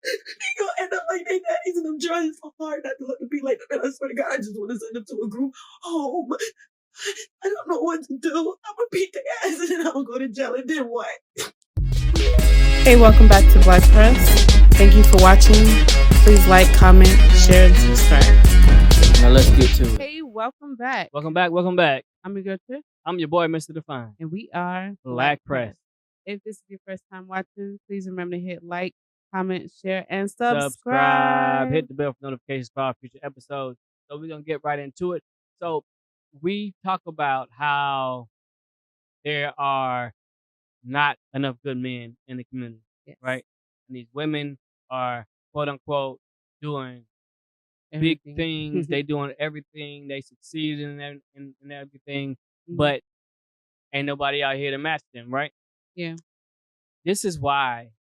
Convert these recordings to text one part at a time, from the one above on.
They gonna end up like their daddies, and I'm trying so hard not to let them be like, and I swear to God, I just want to send them to a group home. I don't know what to do. I'm gonna beat their ass and then I'm gonna go to jail, and then what? Hey, welcome back to Black Press. Thank you for watching. Please like, comment, share, and subscribe. Now let's get to it. Hey, welcome back. Welcome back. Welcome back. I'm your girl Trish, I'm your boy, Mr. Define. and we are Black Press. If this is your first time watching, please remember to hit like, comment, share, and subscribe. Hit the bell for notifications for our future episodes. So we're gonna get right into it. So we talk about how there are not enough good men in the community, Yes. right? And these women are quote unquote doing Everything. big things. They doing everything. They succeed in everything, Mhm. but ain't nobody out here to match them, right? Yeah. This is why,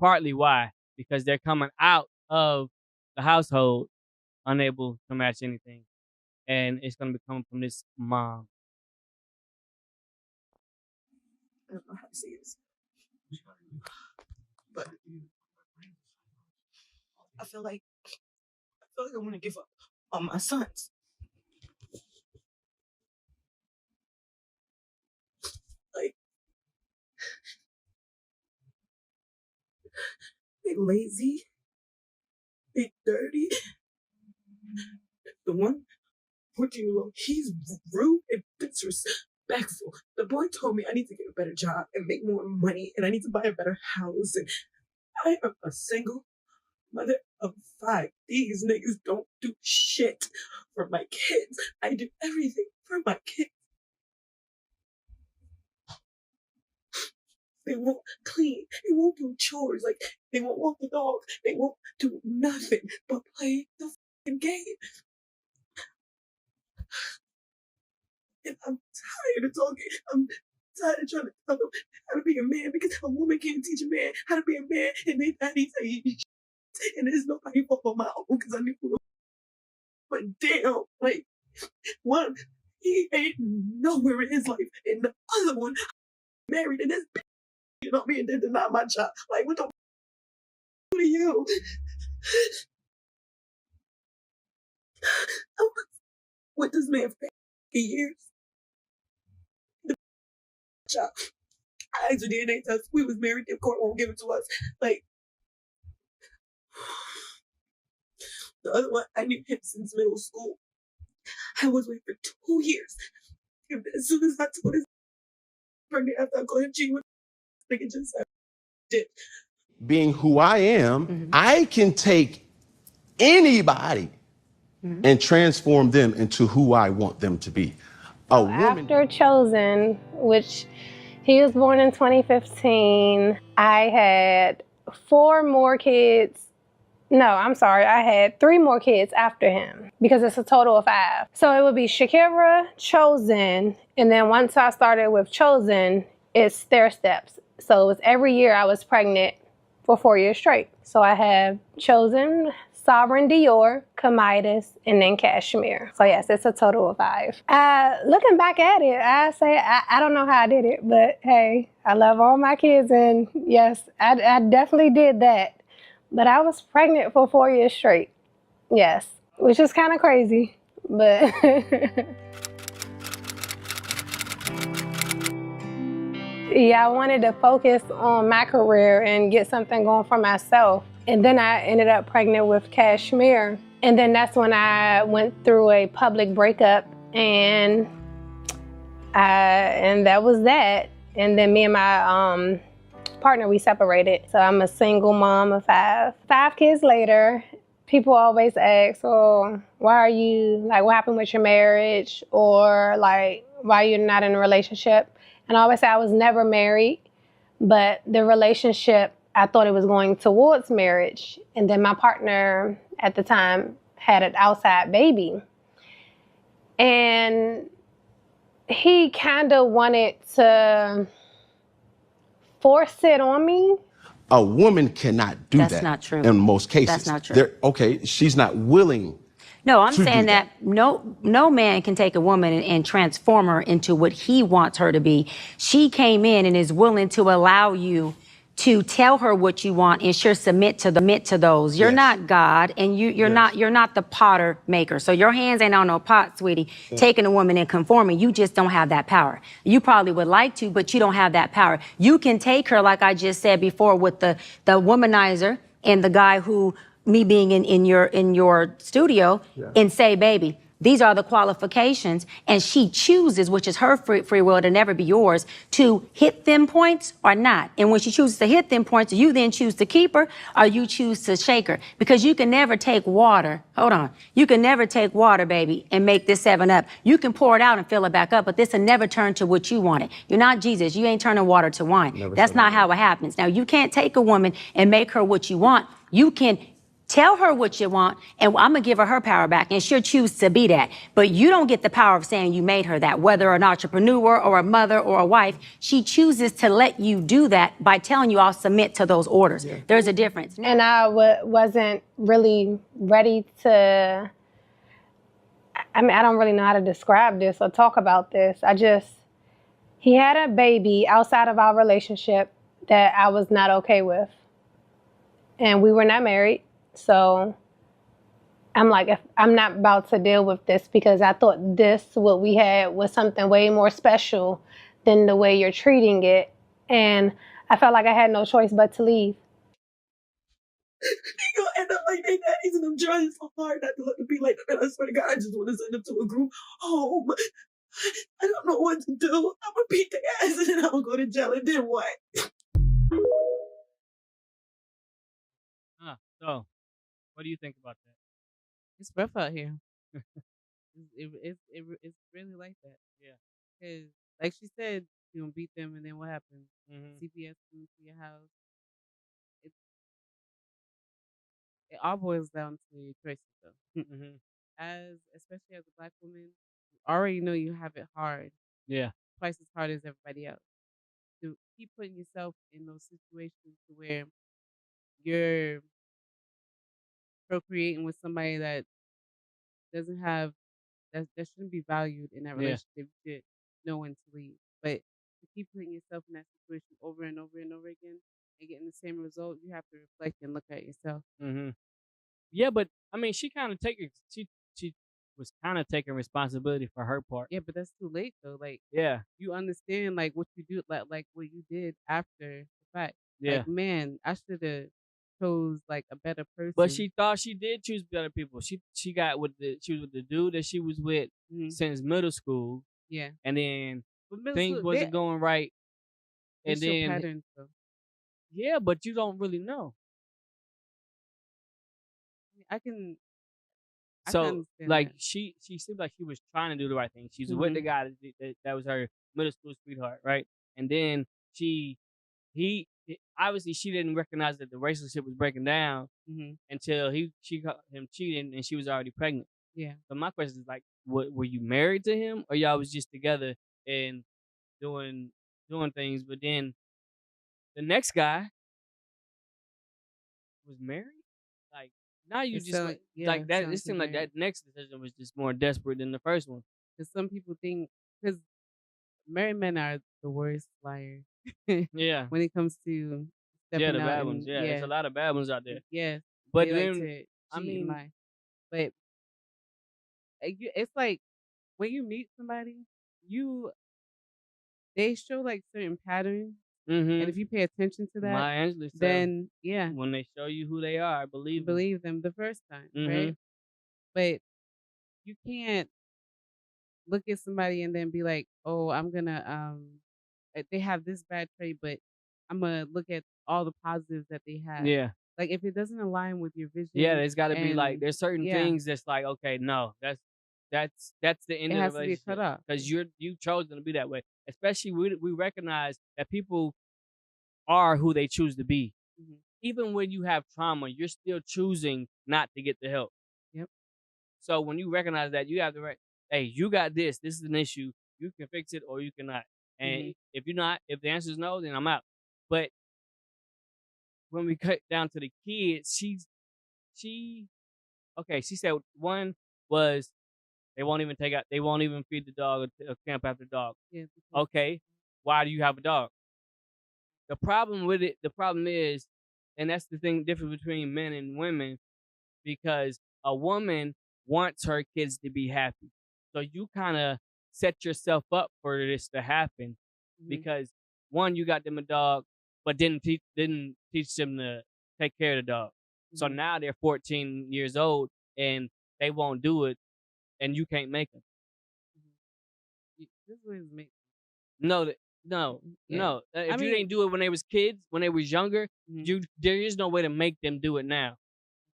partly why, because they're coming out of the household unable to match anything. And it's going to be coming from this mom. I don't know how to say this, but I feel like I want to give up on my sons. Like, they lazy, they dirty. The one 14-year-old, he's rude and disrespectful. The boy told me I need to get a better job and make more money, and I need to buy a better house. And I am a single mother of 5. These niggas don't do shit for my kids. I do everything for my kids. They won't clean. They won't do chores. Like, they won't walk the dog. They won't do nothing but play the fucking game. And I'm tired of talking. I'm tired of trying to tell them how to be a man, because a woman can't teach a man how to be a man, and they daddy say shit. And there's nobody fault on my own, because I knew who. But damn, like, one, he ain't nowhere in his life, and the other one married, and this bitch, you know me, and then deny my child. Like, what the f to you? I was with this man for years. The child, I asked for DNA test. We was married. The court won't give it to us. Like, the other one, I knew him since middle school. I was with him for 2 years. And as soon as I told his pregnant after I called him, she was like, it just did. Being who I am, I can take anybody and transform them into who I want them to be. A woman. After Chosen, which he was born in 2015, I had 4 more kids. No, I'm sorry. I had 3 more kids after him, because it's a total of 5. So it would be Shakira, Chosen, and then once I started with Chosen, it's stair steps. So it was every year I was pregnant for 4 years straight. So I have Chosen, Sovereign Dior, Kamidas, and then Cashmere. So yes, it's a total of 5. Looking back at it, I say I don't know how I did it, but hey, I love all my kids, and yes, I definitely did that. But I was pregnant for 4 years straight. Yes, which is kind of crazy, but yeah, I wanted to focus on my career and get something going for myself. And then I ended up pregnant with Cashmere. And then that's when I went through a public breakup, and that was that. And then me and my partner, we separated. So I'm a single mom of 5. 5 kids later, people always ask, oh, why are you, like, what happened with your marriage? Or like, why you're not in a relationship? And I always say I was never married, but the relationship, I thought it was going towards marriage. And then my partner at the time had an outside baby. And he kind of wanted to force it on me. A woman cannot do that. That's not true. In most cases. That's not true. Okay, she's not willing. No, I'm to saying do that no man can take a woman and transform her into what he wants her to be. She came in and is willing to allow you to tell her what you want and sure submit to those. You're Yes. not God, and you're not the potter maker. So your hands ain't on no pot, sweetie, taking a woman and conforming. You just don't have that power. You probably would like to, but you don't have that power. You can take her, like I just said before, with the womanizer and the guy who, me being in your studio, and say, baby, these are the qualifications, and she chooses, which is her free will to never be yours, to hit them points or not. And when she chooses to hit them points, you then choose to keep her or you choose to shake her. Because you can never take water, you can never take water, baby, and make this 7-Up. You can pour it out and fill it back up, but this will never turn to what you wanted. You're not Jesus. You ain't turning water to wine. That's not how it happens. Now, you can't take a woman and make her what you want. You can tell her what you want, and I'm going to give her power back, and she'll choose to be that. But you don't get the power of saying you made her that, whether an entrepreneur or a mother or a wife. She chooses to let you do that by telling you, I'll submit to those orders. Yeah. There's a difference. And I wasn't really ready to, I mean, I don't really know how to describe this or talk about this. He had a baby outside of our relationship that I was not okay with. And we were not married. So I'm like, if I'm not about to deal with this, because I thought what we had was something way more special than the way you're treating it. And I felt like I had no choice but to leave. He gonna end up like they daddies, and I'm trying so hard not to let him be like, man, I swear to God, I just want to send him to a group home. I don't know what to do. I'm gonna beat their ass and then I'm gonna go to jail, and then what? So, what do you think about that? It's rough out here. It's really like that. Yeah. Because, like she said, you gonna beat them, and then what happens? Mm-hmm. CPS comes to your house. It all boils down to your choices, though. Especially as a Black woman, you already know you have it hard. Yeah. Twice as hard as everybody else. To keep putting yourself in those situations to where you're procreating with somebody that doesn't have that shouldn't be valued in that relationship. You should know when to leave. But to keep putting yourself in that situation over and over and over again and getting the same result, you have to reflect and look at yourself. Mm-hmm. Yeah, but I mean, she was kind of taking responsibility for her part. Yeah, but that's too late though. Like, Yeah. you understand like what you do, like what you did after the fact. Yeah. Like, man, I should have chose like a better person. But she thought she did choose better people. She was with the dude that she was with since middle school. Yeah. And then But things wasn't going right. And then patterns though. Yeah, but you don't really know. I can So understand like that. she seemed like she was trying to do the right thing. She's with the guy that was her middle school sweetheart, right? And then obviously she didn't recognize that the relationship was breaking down until she caught him cheating and she was already pregnant. Yeah. So my question is like, were you married to him, or y'all was just together and doing things? But then the next guy was married. Like now you just like that. It seemed like that next decision was just more desperate than the first one. Because some people think, because married men are the worst liars. Yeah. When it comes to stepping the out bad and, ones. Yeah, there's a lot of bad ones out there. Yeah. But they then like to cheat and lie. But it's like when you meet somebody, they show like certain patterns, and if you pay attention to that, Maya Angelou said, then yeah, when they show you who they are, believe them the first time, right? But you can't look at somebody and then be like, oh, I'm gonna they have this bad trait, but I'm gonna look at all the positives that they have. Yeah. Like if it doesn't align with your vision, Yeah, there's got to be like there's certain things that's like, okay, no, that's the end of the relationship, because you've chosen to be that way. Especially we recognize that people are who they choose to be. Even when you have trauma, you're still choosing not to get the help. Yep. So when you recognize that, you have to hey, you got this. This is an issue. You can fix it or you cannot. And if the answer is no, then I'm out. But when we cut down to the kids, she said one was they won't even feed the dog or camp after the dog. Yeah. Okay, why do you have a dog? The problem with it, the problem is, and that's the thing difference between men and women, because a woman wants her kids to be happy. So you kind of set yourself up for this to happen because one, you got them a dog, but didn't teach them to take care of the dog. So now they're 14 years old and they won't do it, and you can't make them. This was make No, Yeah. If you didn't do it when they was kids, when they was younger, there is no way to make them do it now,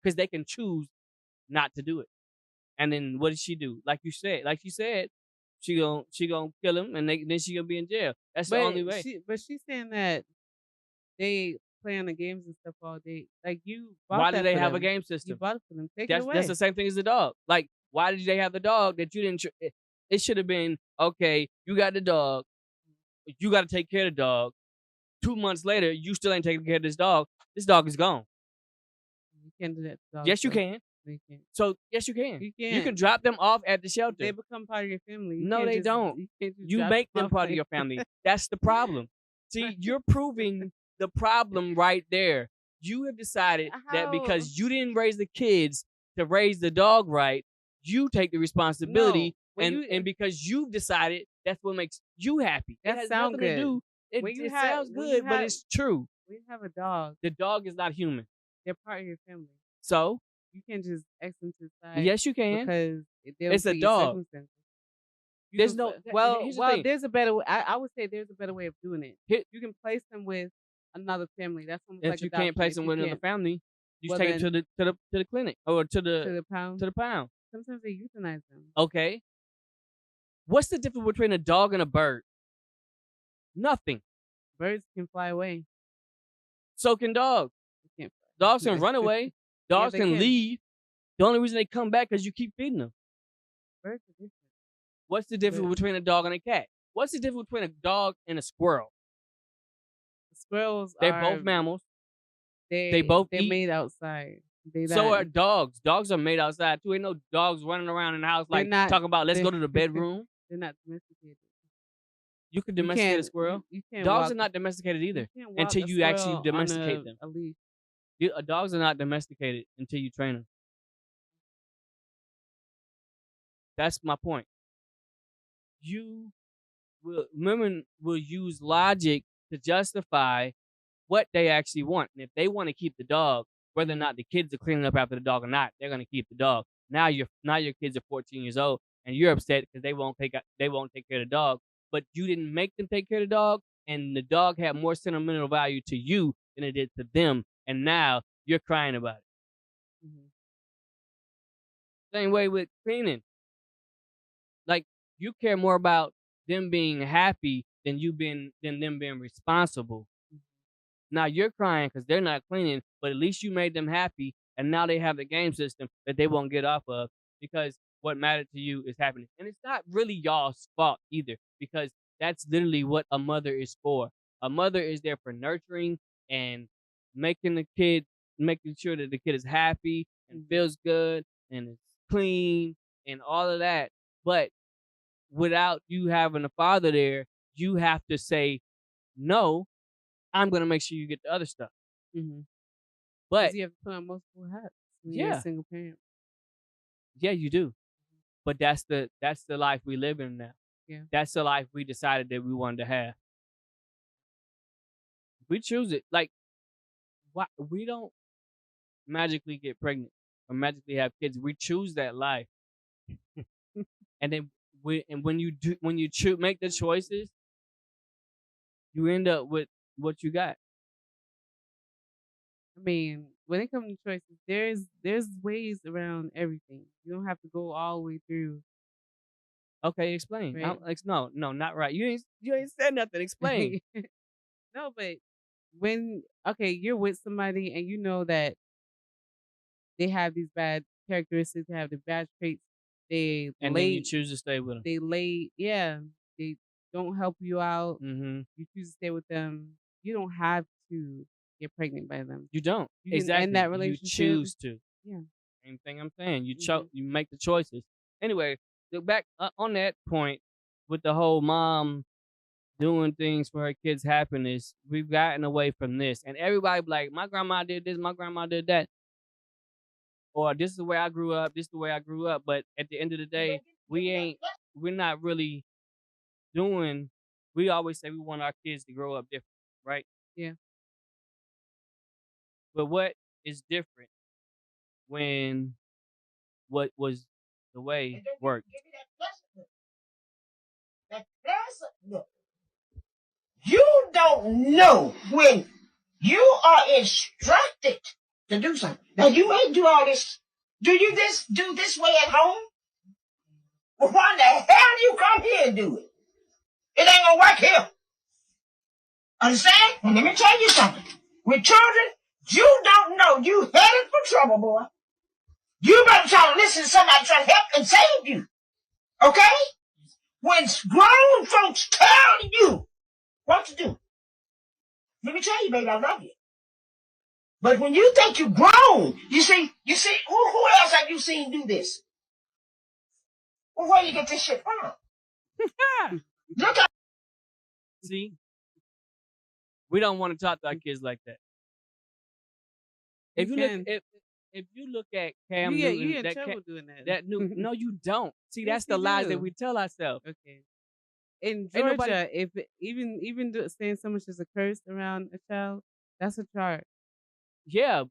because they can choose not to do it. And then what did she do? Like she said, she gonna kill him, and then she gonna be in jail. That's the only way. She's saying that they play on the games and stuff all day. Like you. Why do they have a them. game system? You bought it for them. Take That's it away. that's the same thing as the dog. Like, why did they have the dog that you didn't? It should have been, okay, you got the dog, you got to take care of the dog. 2 months later, you still ain't taking care of this dog. This dog is gone. You can't do that. To dogs, Yes, you though. can. You can't. So yes, you can. You can't. You can drop them off at the shelter. They become part of your family. You No, can't they just- don't. You, can't just You drop make them off part of like- your family. That's the problem. See, you're proving the problem right there. You have decided that because you didn't raise the kids to raise the dog right, you take the responsibility, No, when and because you've decided that's what makes you happy. That it has sound nothing to good. do. It, When you it have- sounds when you good, but have- it's true. When you have a dog, The dog is not human. they're part of your family. So You can't just X them to the side. yes, you can. Because they'll It's a fit your dog. circumstances. You There's can- no. well, here's the well. thing. There's a better way. I would say there's a better way of doing it. Here- You can place them with another family. That's almost If like you adoption. can't place If them you with another can't, family, you well, take them to the clinic or to to the the pound. pound. Sometimes they euthanize them. Okay. What's the difference between a dog and a bird? Nothing. Birds can fly away. So can dogs. They can't fly. Dogs can run away. Dogs they can can. leave. The only reason they come back is you keep feeding them. Birds are different. What's the difference Yeah. between a dog and a cat? What's the difference between a dog and a squirrel? Squirrels They're are both mammals. They both they're eat. made outside. So are dogs. Dogs are made outside too. Ain't no dogs running around in the house like not- talking about let's they- go to the bedroom. They're not domesticated. You can You domesticate a can't- squirrel. You can't Dogs walk, are not domesticated either. you can't walk until a you actually squirrel on domesticate them. A leash. Dogs are not domesticated until you train them. That's my point. Women will use logic to justify what they actually want. And if they want to keep the dog, whether or not the kids are cleaning up after the dog or not, they're going to keep the dog. Now your kids are 14 years old and you're upset because they won't take care of the dog. But you didn't make them take care of the dog, and the dog had more sentimental value to you than it did to them. And now you're crying about it. Same way with cleaning. Like, you care more about them being happy than them being responsible. Now you're crying because they're not cleaning, but at least you made them happy, and now they have the game system that they won't get off of because what mattered to you is happening. And it's not really y'all's fault either, because that's literally what a mother is for. A mother is there for nurturing and making sure that the kid is happy and feels good and is clean and all of that. But without you having a father there, you have to say, no, I'm going to make sure you get the other stuff. But you have to put on multiple hats when you're Yeah. a single parent. yeah, you do. But that's the life we live in now. Yeah. That's the life we decided that we wanted to have. We choose it. Like, why we don't magically get pregnant or magically have kids. We choose that life. And then when you make the choices, you end up with what you got. I mean, when it comes to choices, there's ways around everything. You don't have to go all the way through. Okay, explain. Right. No, not right. You ain't said nothing. Explain. No, but when you're with somebody and you know that they have these bad characteristics, they have the bad traits, And then you choose to stay with them. they don't help you out. Mm-hmm. You choose to stay with them. You don't have to get pregnant by them. You don't. You can Exactly. end that relationship. You choose to. Yeah. Same thing I'm saying. You Mhm. you make the choices. Anyway, look back on that point with the whole mom doing things for her kids' happiness, we've gotten away from this. And everybody be like, my grandma did this, my grandma did that. Or this is the way I grew up, this is the way I grew up. But at the end of the day, we're not really doing, we always say we want our kids to grow up different, right? Yeah. But what is different when what was the way worked? Look, you don't know when you are instructed to do something. Now you ain't do all this. Do this way at home? Well, why the hell do you come here and do it? It ain't gonna work here. Understand? And let me tell you something. With children, you don't know. You headed for trouble, boy. You better try to listen to somebody trying to help and save you. Okay? When grown folks tell you what to do, let me tell you, baby, I love you. But when you think you're grown, you see, who else have you seen do this? Well, where you get this shit from? Look at. See, we don't want to talk to our kids like that. If you look at Cam Newton, you get in trouble doing that. No, you don't. See, Yes, that's the you lies do. that we tell ourselves. Okay. In Ain't nobody- Georgia, if even saying so much as a curse around a child, that's a charge. Yeah.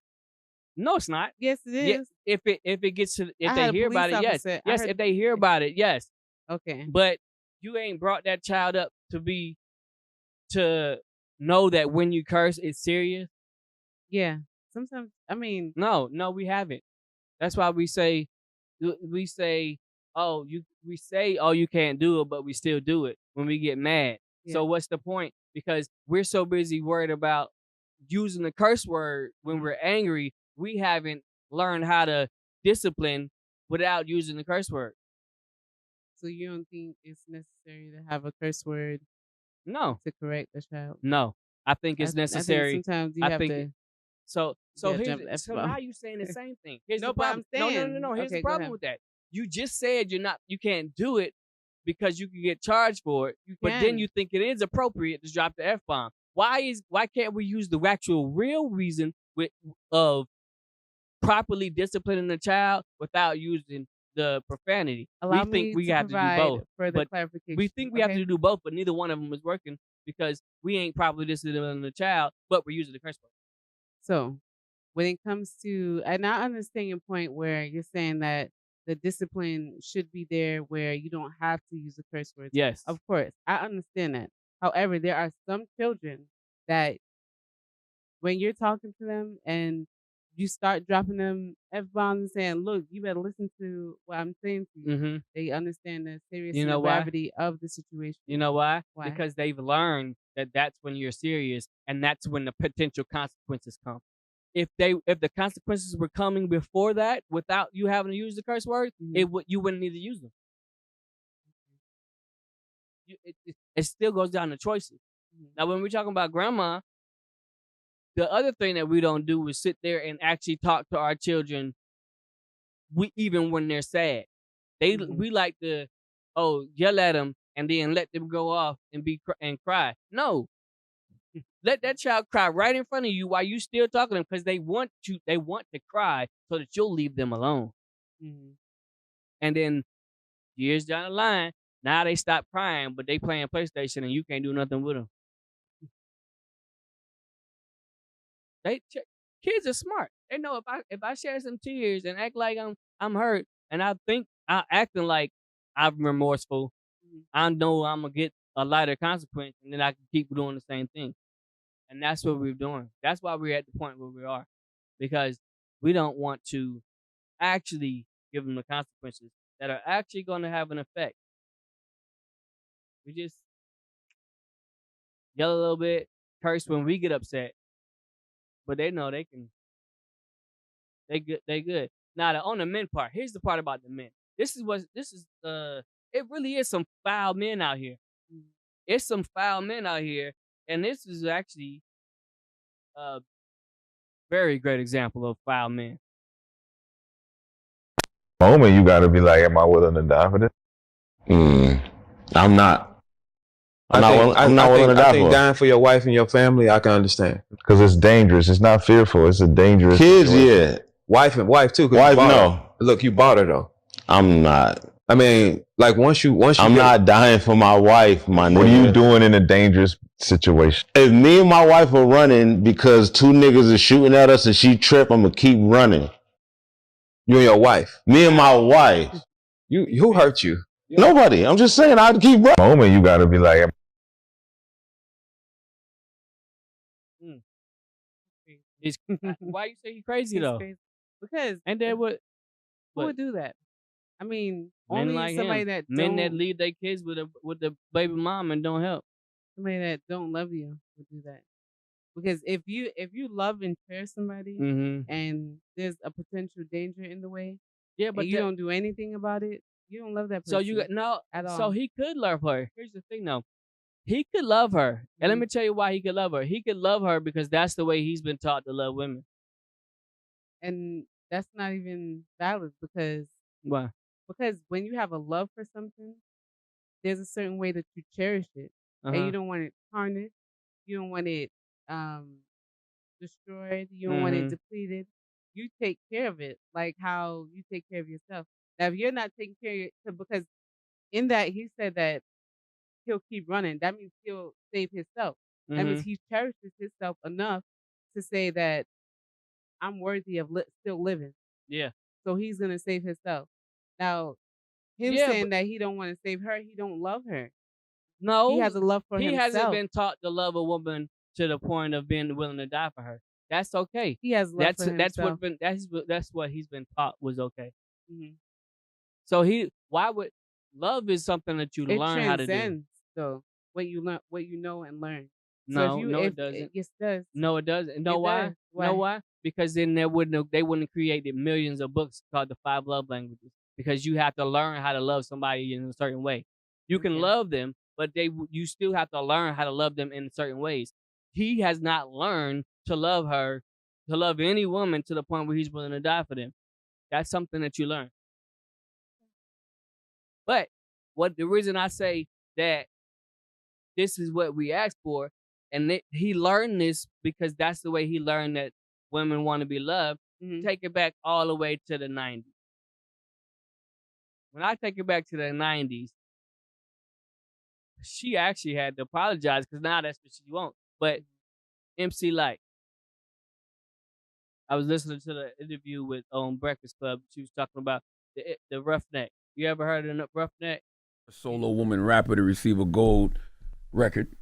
No, it's not. Yes, it Yeah, is. if it gets to, if I they had a hear about it, police yes. officer- I Yes, heard- if they hear about it, yes. Okay. But you ain't brought that child up to know that when you curse, it's serious. Yeah. Sometimes, I mean, No, we haven't. That's why we say, oh, you can't do it, but we still do it when we get mad. Yeah. So what's the point? Because we're so busy worried about using the curse word when we're angry, we haven't learned how to discipline without using the curse word. so you don't think it's necessary to have a curse word No, to correct a child? no. I think it's I think necessary. sometimes you I have think to. So Yeah, here's jump the so F-bomb. now you're saying the same thing. Here's No, the but I'm problem. No. saying- Here's the okay, go problem ahead. with that. You just said you can't do it because you can get charged for it. But then can. you think it is appropriate to drop the F-bomb. Why can't we use the actual real reason of properly disciplining the child without using the profanity? Allow we think me we to have to do provide both. further But clarification. we think we have okay? to do both, but neither one of them is working because we ain't properly disciplining the child, but we're using the curse word. So, when it comes to, and I understand your point where you're saying that the discipline should be there where you don't have to use the curse words. Yes. Of course, I understand that. However, there are some children that when you're talking to them and you start dropping them F-bombs and saying, look, you better listen to what I'm saying to you. Mm-hmm. They understand the seriousness You know and why? gravity of the situation. You know why? Why? Because they've learned that that's when you're serious, and that's when the potential consequences come. If the consequences were coming before that, without you having to use the curse word, you wouldn't need to use them. It still goes down to choices. Now, when we're talking about grandma, the other thing that we don't do is sit there and actually talk to our children, even when they're sad. We like to yell at them and then let them go off and cry. No, let that child cry right in front of you while you still talking to them because they want to cry so that you'll leave them alone. Mm-hmm. And then years down the line, now they stop crying, but they playing PlayStation and you can't do nothing with them. Kids are smart. They know if I share some tears and act like I'm hurt, and I think I'm acting like I'm remorseful, I know I'm gonna get a lighter consequence, and then I can keep doing the same thing. And that's what we're doing. That's why we're at the point where we are, because we don't want to actually give them the consequences that are actually going to have an effect. We just yell a little bit, curse when we get upset, but they know they can. They good. Now on the men part, here's the part about the men. It really is some foul men out here. It's some foul men out here, and this is actually a very great example of foul men. Moment, you got to be like, am I willing to die for this? I'm not. I'm not willing to die I think for. dying for your wife and your family, I can understand. Because it's dangerous. It's not fearful. It's a dangerous Kids, situation. yeah. Wife too. Wife, no. Look, you bought her though. I'm not. I mean, like once you I'm not dying for my wife, my nigga. What are you doing in a dangerous situation? If me and my wife are running because two niggas are shooting at us and she trip, I'm gonna keep running. You and your wife. Me and my wife. Who hurt you? Nobody. I'm just saying I'd keep running. Moment you gotta be like, Why you say he crazy though? Crazy. Because And then what? who would do that? I mean, Men only like somebody him. that Men that don't- leave their kids with the baby mom and don't help. somebody that don't love you would do that. Because if you love and care somebody Mm-hmm. and there's a potential danger in the way, Yeah, but but you don't do anything about it, you don't love that person. So you got no. at all. So he could love her. Here's the thing, though. He could love her, and let Mhm. me tell you why he could love her. He could love her because that's the way he's been taught to love women. And that's not even valid because Why? when you have a love for something, there's a certain way that you cherish it, and Uh-huh. you don't want it tarnished, you don't want it destroyed, you don't want it Mhm. depleted. You take care of it like how you take care of yourself. Now, if you're not taking care of it, because in that he said that he'll keep running, that means he'll save himself. That means Mhm. he cherishes himself enough to say that I'm worthy of still living. Yeah. So he's gonna save himself. Now, him Yeah, saying that he don't want to save her, he don't love her. No, He has a love for he himself. hasn't been taught to love a woman to the point of being willing to die for her. That's okay. He has love for That's himself. that's what he's been taught was okay. Mhm. So why would love is something that you It learn how to do. transcends though what you learn, what you know and learn. No, So it doesn't. Yes, it does. No, it doesn't. Know It why? does. Know Why? why? Because then they wouldn't have created millions of books called the 5 love languages. Because you have to learn how to love somebody in a certain way. You can Okay. love them, but you still have to learn how to love them in certain ways. He has not learned to love her, to love any woman to the point where he's willing to die for them. That's something that you learn. But the reason I say that this is what we asked for, and he learned this because that's the way he learned that women want to be loved. Mhm. Take it back all the way to the 90s. When I take it back to the 90s, she actually had to apologize because now that's what she wants. But MC Light, I was listening to the interview with Breakfast Club. She was talking about the Roughneck. You ever heard of the Roughneck? A solo woman rapper to receive a gold record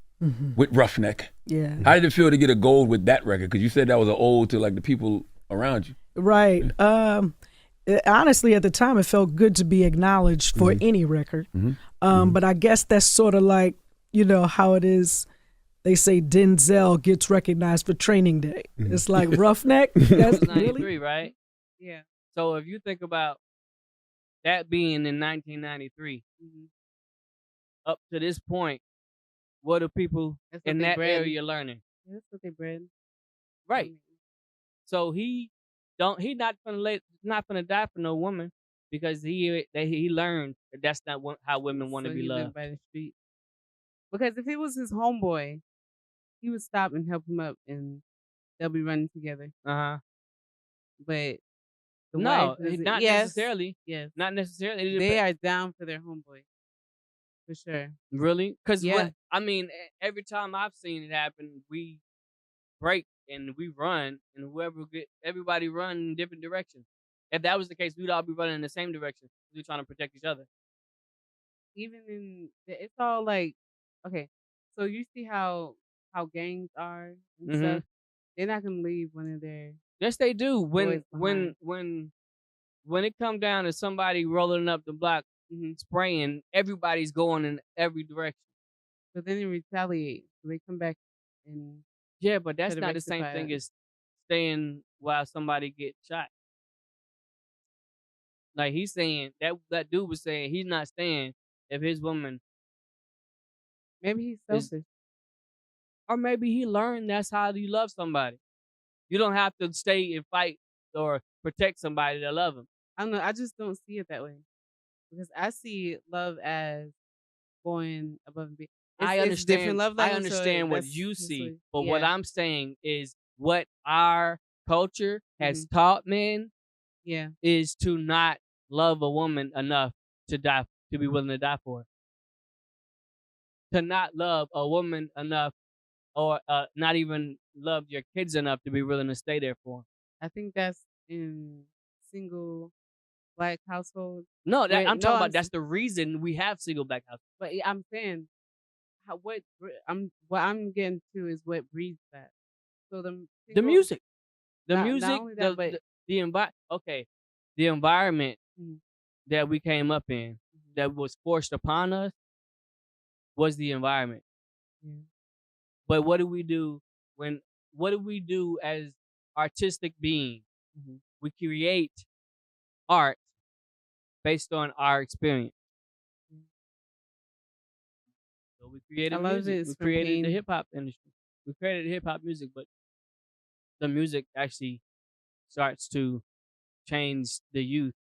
with Roughneck. Yeah. How did it feel to get a gold with that record? Because you said that was an ode to like the people around you. Right. Honestly, at the time, it felt good to be acknowledged for any record. But I guess that's sort of like, you know, how it is. They say Denzel gets recognized for Training Day. It's like Roughneck. That's 93, really right? Yeah. So if you think about that being in 1993, up to this point, what are people That's what in they that bred. area learning? That's what they bred. Right. So he not gonna die for no woman because he learned that that's not how women want to So be he lived loved. by the street. Because if he was his homeboy, he would stop and help him up, and they'll be running together. Uh-huh. But the No, wife doesn't- not yes, necessarily. Yes, Not necessarily. they are down for their homeboy, for sure. Really? Because Yeah. I mean, every time I've seen it happen, we break and we run, and everybody run in different directions. If that was the case, we'd all be running in the same direction. We're trying to protect each other. Even it's all like, okay, so you see how gangs are and Mhm. stuff. They're not gonna leave one of their Yes, they do. boys When behind. when it come down to somebody rolling up the block, spraying, everybody's going in every direction. But then they retaliate. So they come back and Yeah, but that's try to not the same rectify thing it. as staying while somebody gets shot. Like he's saying that dude was saying he's not staying if his woman Maybe he's is, selfish. or maybe he learned that's how you love somebody. You don't have to stay and fight or protect somebody to love him. I don't know. I just don't see it that way because I see love as going above and beyond. I It's different understand. love I languages. So understand what that's you that's see, what- but what yeah. I'm saying is what our culture has Mhm. taught men Yeah. is to not love a woman enough to die, to be willing to die for her. To not love a woman enough, or not even love your kids enough to be willing to stay there for 'em. I think that's in single Black households. No, that Where- I'm no, talking I'm about. That's the reason we have single black houses. But yeah, I'm saying, what I'm getting to is what breeds that. So the The music, the Not music, only that, but the environment Mhm. that we came up in, that was forced upon us, was the environment. Yeah. But what do we do what do we do as artistic beings? Mhm. We create art based on our experience. So we created A lot of music. it is We from created the pain. hip hop industry. We created hip hop music, but the music actually starts to change the youth.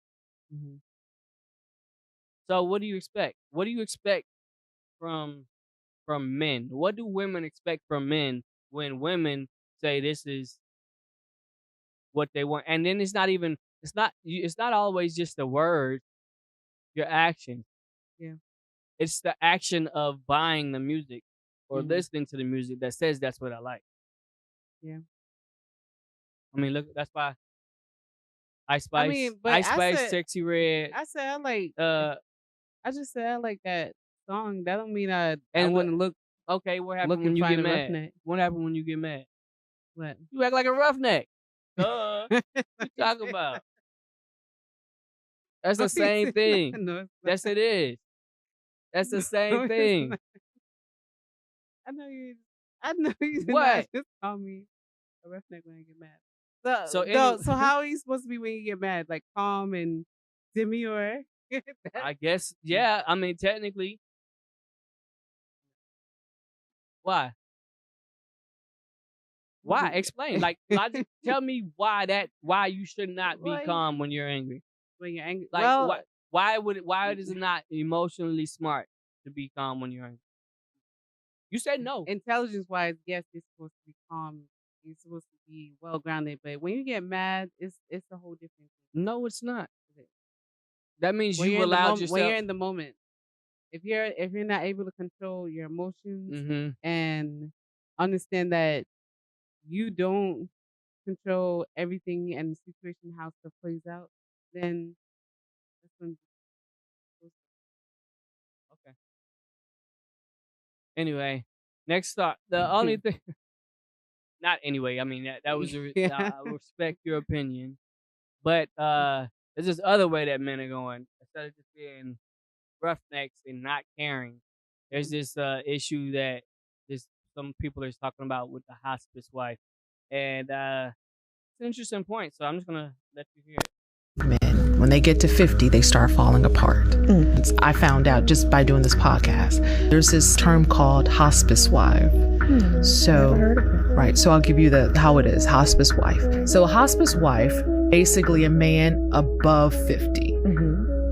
Mhm. So what do you expect? What do you expect from men? What do women expect from men when women say this is what they want? And then it's not always just the word, your action. Yeah. It's the action of buying the music or Mhm. listening to the music that says that's what I like. Yeah. I mean, look, that's why Ice I Spice, mean, but I said- Sexy Red. I said I like. I just said I like that song. That don't mean I And want to look. Okay, what happens Look when and you find get a mad? roughneck. What happens when you get mad? What? You act like a roughneck. What you talking about? That's the same thing. No, it's not. Yes, it is. That's the No, same it's thing. not. I know you. Did What? not just call me a roughneck when I get mad. So So how are you supposed to be when you get mad? Like calm and demure? I guess, yeah. I mean, technically. Why? Why? Explain. Like, logic. Tell me why you should not be Well, calm when you're angry. When you're angry. Like, Well, why is it not emotionally smart to be calm when you're angry? You said no. intelligence wise, yes, you're supposed to be calm. You're supposed to be well grounded. But when you get mad, it's a whole different thing. No, it's not. That means When you've you're in the allowed moment, yourself. when you're in the moment, if you're not able to control your emotions Mm-hmm. and understand that you don't control everything and the situation how stuff plays out, then that's when. Okay. Anyway, next thought. The only thing. Not anyway. I mean that was Yeah. I respect your opinion, but there's this other way that men are going. Instead of just being roughnecks and not caring, there's this issue that some people are talking about with the hospice wife, and it's an interesting point. So I'm just gonna let you hear it. Men, when they get to 50, they start falling apart. I found out just by doing this podcast, there's this term called hospice wife. So, right. So I'll give you how it is. Hospice wife. So a hospice wife, basically a man above 50,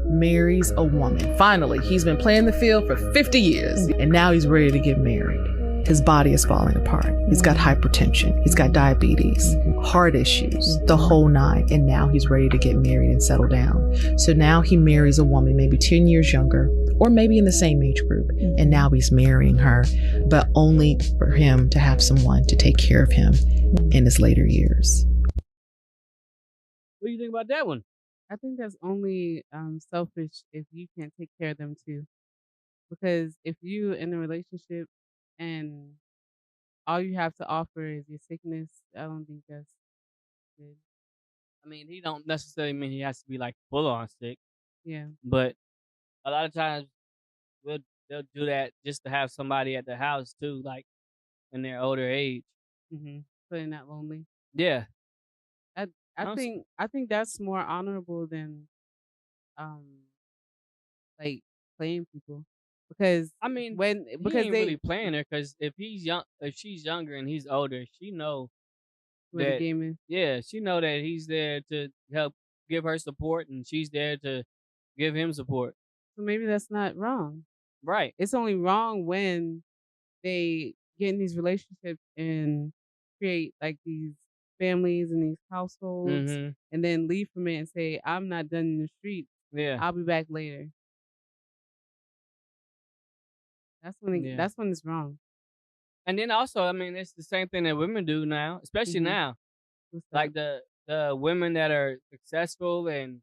marries a woman. Finally, he's been playing the field for 50 years and now he's ready to get married. His body is falling apart. He's got hypertension. He's got diabetes, heart issues, the whole nine. And now he's ready to get married and settle down. So now he marries a woman, maybe 10 years younger, or maybe in the same age group. And now he's marrying her, but only for him to have someone to take care of him in his later years. What do you think about that one? I think that's only selfish if you can't take care of them too. Because if you in a relationship and all you have to offer is your sickness, I don't think that's good. I mean, he don't necessarily mean he has to be like full on sick, Yeah. but a lot of times they'll do that just to have somebody at the house too, like in their older age. So they're not lonely. Yeah. I Honestly. think that's more honorable than like playing people. Because I mean, because he ain't they really playing her, because if she's younger and he's older, she know what the that, game is. yeah, she know that he's there to help give her support, and she's there to give him support. So maybe that's not wrong. Right. It's only wrong when they get in these relationships and create like these families and these households, Mhm. and then leave from it and say, "I'm not done in the streets. Yeah. I'll be back later." Yeah. That's when it's wrong. And then also, I mean, it's the same thing that women do now, especially Mhm. now. What's that? Like the women that are successful and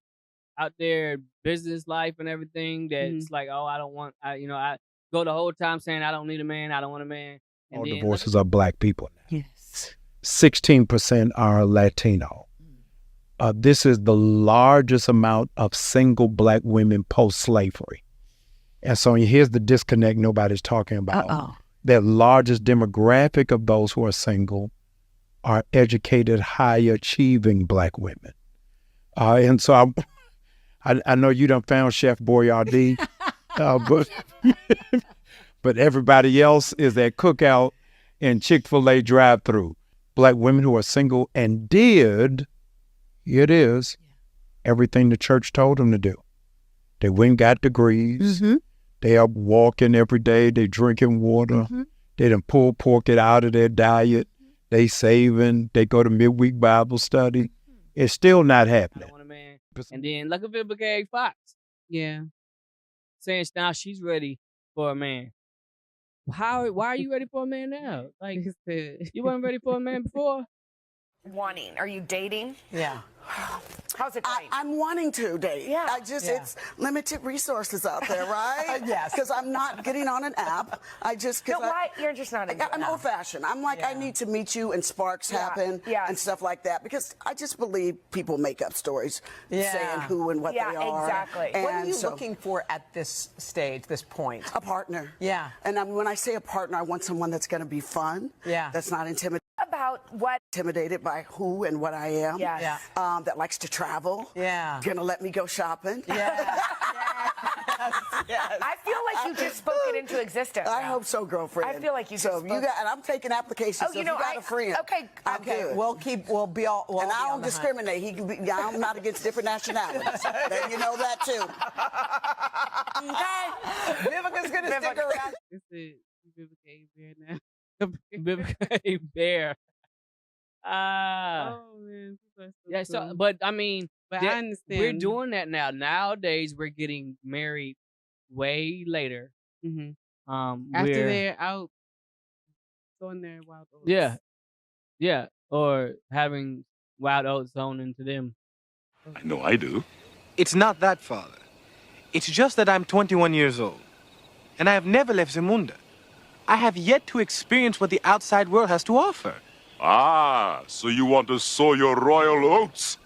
out there business life and everything. That's like, oh, I don't want. I go the whole time saying I don't need a man. I don't want a man. And All then divorces are black people now. Yes. 16% are Latino. This is the largest amount of single black women post-slavery. And so here's the disconnect nobody's talking about. The largest demographic of those who are single are educated, high-achieving black women. And so I know you done found Chef Boyardee, but everybody else is at Cookout and Chick-fil-A drive-thru. Black women who are single and did, here it is, everything the church told them to do. They went and got degrees. They are walking every day. They drinking water. They done pull pork it out of their diet. They saving. They go to midweek Bible study. It's still not happening. I don't want a man. And then look at Vivica A. Fox. Yeah. Saying now she's ready for a man. Why are you ready for a man now? Like you weren't ready for a man before? Wanting. Are you dating? Yeah. How's it going? I'm wanting to date. Yeah. It's limited resources out there, right? Yes. Because I'm not getting on an app. Why? You're just not into I'm old fashioned. I'm like, I need to meet you and sparks happen and stuff like that because I just believe people make up stories saying who and what they are. Exactly. And What are you looking for at this stage, this point? A partner. Yeah. And when I say a partner, I want someone that's going to be fun. Yeah. That's not intimidated. About what? Intimidated by who and what I am. Yes. That likes to travel. Yeah. Gonna let me go shopping. Yes. I feel like you just spoke it into existence. I hope so, girlfriend. I feel like you just so spoke. you got, and I'm taking applications. Oh, so you know, if you got a friend. Okay. I'm good. We'll be all. And I don't discriminate. He can be. I'm not against different nationalities. Then you know that too. Okay. Vivica's gonna stick around. It's the Vivica A. Bear now. Vivica A. Bear. Oh man, people are so Yeah, so cool. but I mean, But I understand. we're doing that now. Nowadays, we're getting married way later. After we're- they're out throwing their wild oats. yeah, or having wild oats thrown into them. I know I do. It's not that, Father. It's just that I'm 21 years old, and I have never left Zamunda. I have yet to experience what the outside world has to offer. Ah, so you want to sow your royal oats?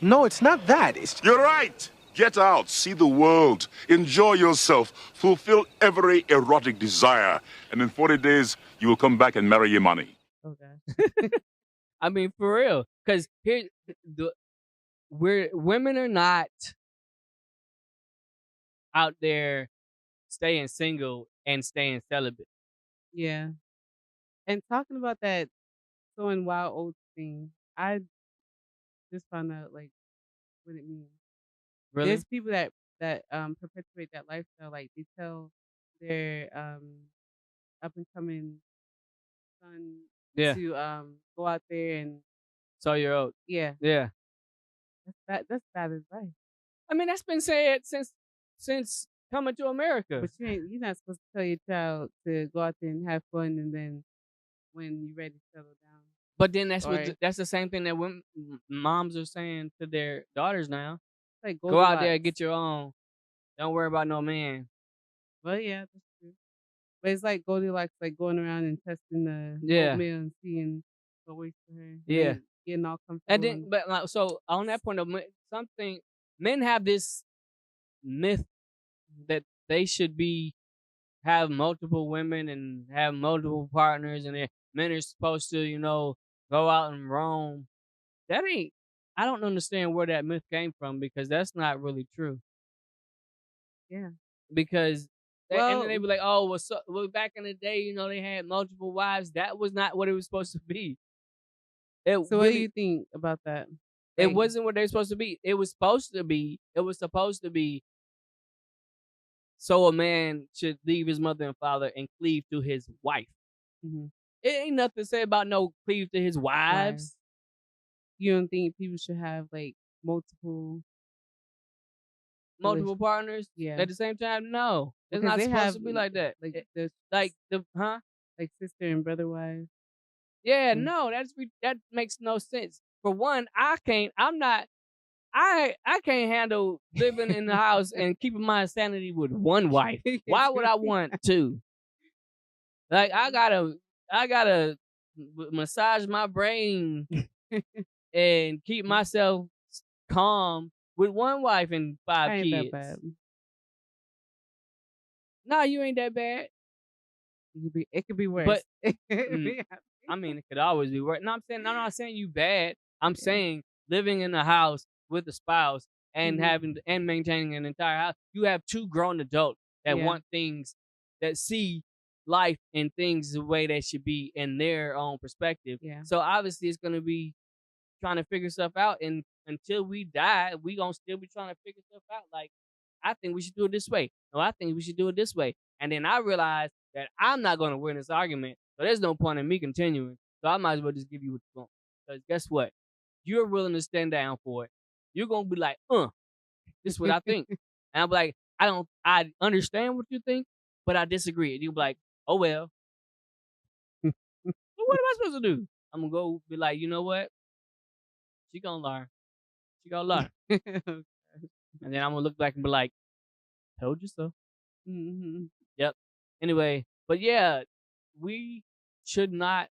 No, it's not that. You're right. Get out, see the world, enjoy yourself, fulfill every erotic desire, and in 40 days, you will come back and marry your money. Okay. I mean, for real, because here, women are not out there staying single and staying celibate. Yeah. And talking about that sowing wild oats thing, I just found out like what it means. Really? There's people that perpetuate that lifestyle. Like they tell their up and coming son to go out there and sow your oats. Yeah. Yeah. That's bad advice. I mean, that's been said since coming to America. But you're not supposed to tell your child to go out there and have fun, and then when you're ready to settle down. But then that's the same thing that women, moms are saying to their daughters now. Like go out there and get your own. Don't worry about no man. Well, yeah, that's true. But it's like Goldilocks, like going around and testing the oatmeal and seeing what works for her. Yeah. And getting all comfortable. And then, but like, so on that point of men have this myth that they should have multiple women and have multiple partners, and men are supposed to, go out and roam. I don't understand where that myth came from, because that's not really true. Yeah. Because and then they be like, oh, well, back in the day, they had multiple wives. That was not what it was supposed to be. So what do you think about that? It wasn't what they were supposed to be. It was supposed to be So a man should leave his mother and father and cleave to his wife. Mm-hmm. It ain't nothing to say about no cleave to his wives. You don't think people should have like multiple partners Yeah. at the same time? No. It's Because not they supposed have to be like that. like Like sister and brother wives. Yeah, Mm. no, that makes no sense. For one, I can't handle living in the house and keeping my sanity with one wife. Why would I want two? Like I gotta massage my brain and keep myself calm with one wife and 5 I ain't kids. that bad. No, you ain't that bad. It could be worse. But I mean, it could always be worse. No, I'm not saying you bad. I'm saying living in a house with a spouse and having and maintaining an entire house. You have two grown adults that want things, that see life and things the way they should be in their own perspective. Yeah. So obviously, it's gonna be trying to figure stuff out, and until we die, we gonna still be trying to figure stuff out. Like, I think we should do it this way. No, I think we should do it this way. And then I realized that I'm not gonna win this argument, so there's no point in me continuing. So I might as well just give you what you want. Because guess what? You're willing to stand down for it. You're gonna be like, this is what I think. And I'm like, I understand what you think, but I disagree. And you'll be like, oh well. Well, what am I supposed to do? I'm gonna go be like, you know what? She gonna learn. She gonna learn. And then I'm gonna look back and be like, told you so. Mm-hmm. Yep. Anyway, but yeah, we should not.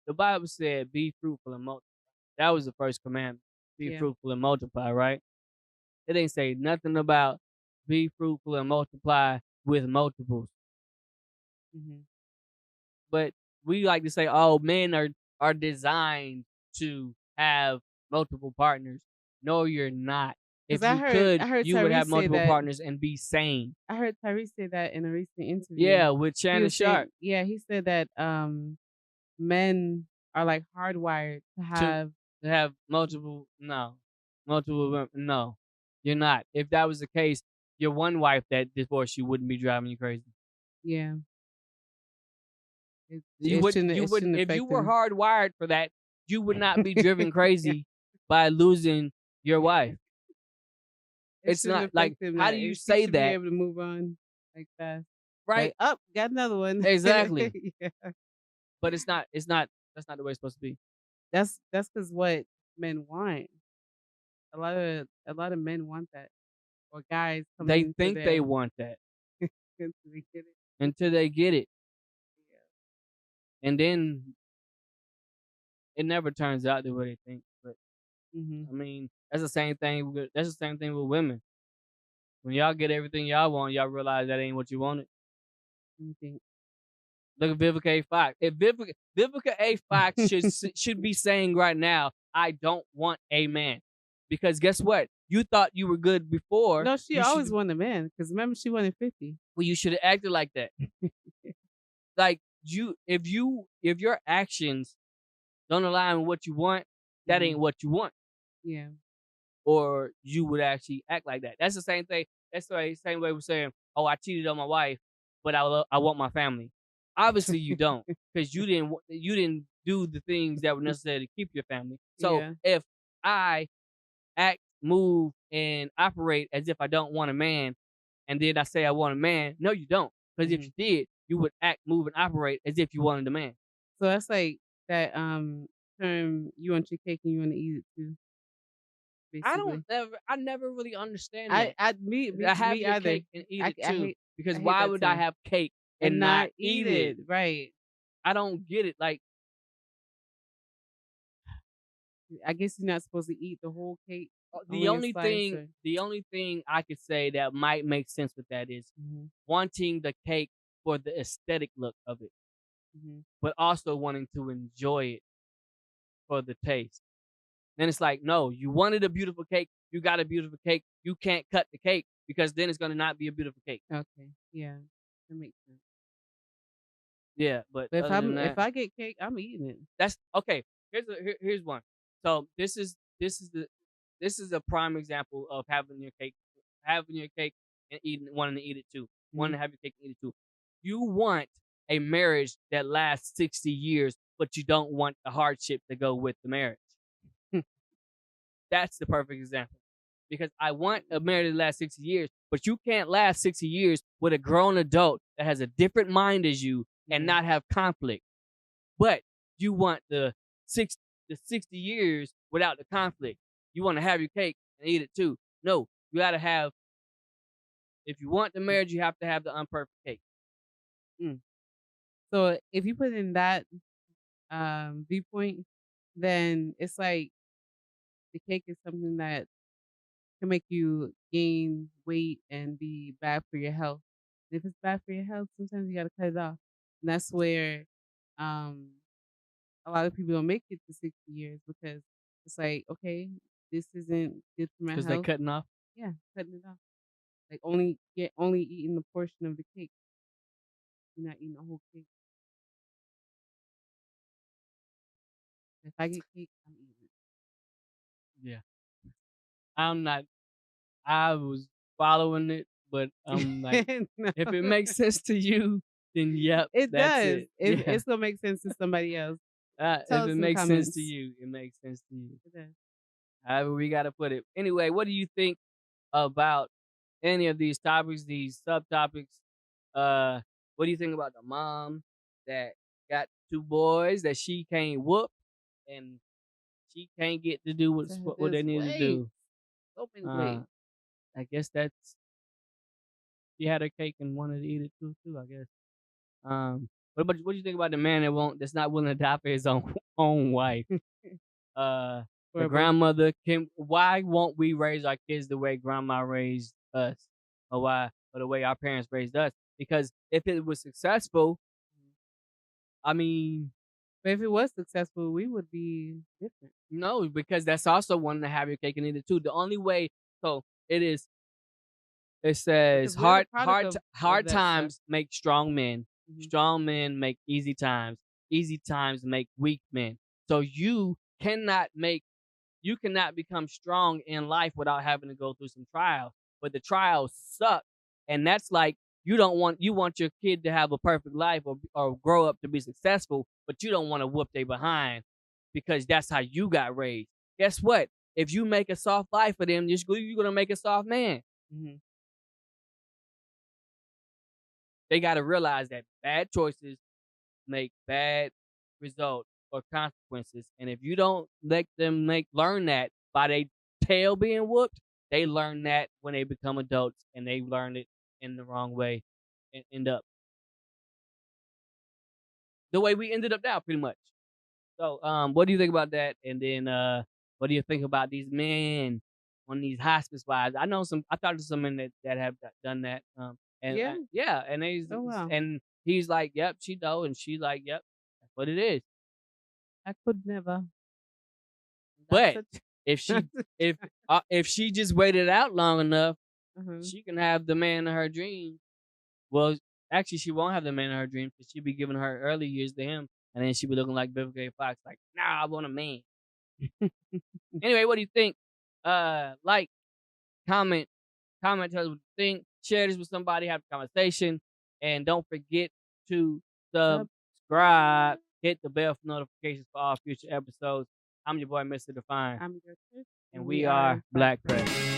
The Bible said, be fruitful and multiply. That was the first commandment. Be fruitful and multiply, right? It ain't say nothing about be fruitful and multiply with multiples. Mm-hmm. But we like to say, oh, men are designed to have multiple partners. No, you're not. If you you would have multiple partners and be sane. I heard Tyrese say that in a recent interview. Yeah, with Shannon Sharp. Yeah, he said that men are like hardwired to have multiple women. No, you're not. If that was the case, your one wife that divorced you wouldn't be driving you crazy. Yeah. If you were hardwired for that, you would not be driven crazy by losing your wife. It's not like, how do you say that? Be able to move on like fast, right? Like, got another one. Exactly. Yeah. But it's not. That's not the way it's supposed to be. That's because what men want. A lot of men want that, or guys. They think they want that until they get it, and then it never turns out the way they think. But I mean, that's the same thing. That's the same thing with women. When y'all get everything y'all want, y'all realize that ain't what you wanted. Look at Vivica A. Fox. If Vivica A. Fox should be saying right now, I don't want a man. Because guess what? You thought you were good before. No, she always wanted a man. Because remember, she wanted 50. Well, you should have acted like that. Like, if your actions don't align with what you want, that ain't what you want. Yeah. Or you would actually act like that. That's the same thing. That's the same way we're saying, oh, I cheated on my wife, but I want my family. Obviously, you don't, because you didn't do the things that were necessary to keep your family. So if I act, move, and operate as if I don't want a man, and then I say I want a man, no, you don't. Because if you did, you would act, move, and operate as if you wanted a man. So that's like that term, you want your cake and you want to eat it too. Basically. I never really understand that. I have your either. Cake and eat it too. Because why would I have cake and not eat it? Right. I don't get it. Like, I guess you're not supposed to eat the whole cake. The only thing I could say that might make sense with that is wanting the cake for the aesthetic look of it, but also wanting to enjoy it for the taste. Then it's like, no, you wanted a beautiful cake. You got a beautiful cake. You can't cut the cake because then it's going to not be a beautiful cake. Okay. Yeah. That makes sense. Yeah. But if I get cake, I'm eating it. That's okay. Here's one. So this is a prime example of having your cake and wanting to eat it too. Wanting to have your cake and eat it too. You want a marriage that lasts 60 years, but you don't want the hardship to go with the marriage. That's the perfect example. Because I want a marriage that lasts 60 years, but you can't last 60 years with a grown adult that has a different mind as you and not have conflict. But you want the 60 years without the conflict. You want to have your cake and eat it too. No, you got to have, if you want the marriage, you have to have the unperfect cake. So if you put in that viewpoint, then it's like the cake is something that can make you gain weight and be bad for your health. If it's bad for your health, sometimes you got to cut it off. And that's where a lot of people don't make it to 60 years because it's like, okay, this isn't good for my health. Because they're cutting off? Yeah, cutting it off. Like only eating the portion of the cake. You're not eating the whole cake. If I get cake, I'm eating it. Yeah. I was following it, but I'm like, No. if it makes sense to you, then yep, It that's does. it. Yeah. It still makes sense to somebody else. If Tell us it in the makes sense comments. to you, it makes sense to you. It does. However we got to put it. Anyway, what do you think about any of these topics, these subtopics? What do you think about the mom that got 2 boys that she can't whoop and she can't get to do what they need to do? So many ways. I guess that's, she had her cake and wanted to eat it too, I guess. What do you think about the man that's not willing to die for his own wife? The grandmother why won't we raise our kids the way grandma raised us? Or the way our parents raised us? Because if it was successful, I mean, but if it was successful, we would be different. No, because that's also wanting to have your cake and eat it too. The only way, so it says Because we're the product of hard that times stuff. make strong men. Strong men make easy times. Easy times make weak men. So you cannot become strong in life without having to go through some trials. But the trials suck. And that's like, you want your kid to have a perfect life or grow up to be successful, but you don't want to whoop their behind because that's how you got raised. Guess what? If you make a soft life for them, you're going to make a soft man. They got to realize that bad choices make bad results or consequences. And if you don't let them learn that by their tail being whooped, they learn that when they become adults and they learn it in the wrong way and end up the way we ended up now, pretty much. So, what do you think about that? And then, what do you think about these men on these hospice wives? I talked to some men that have done that. And and he's like, yep, she know, and she like, yep, that's what it is. I could never. But if she just waited out long enough, she can have the man of her dreams. Well, actually, she won't have the man of her dreams because she'll be giving her early years to him, and then she'll be looking like Vivica A. Fox, like, nah, I want a man. Anyway, what do you think? Like, comment, tell us what you think. Share this with somebody, have a conversation, and don't forget to subscribe. Hit the bell for notifications for all future episodes. I'm your boy, Mr. Define. I'm your Chris. And we are Black Press.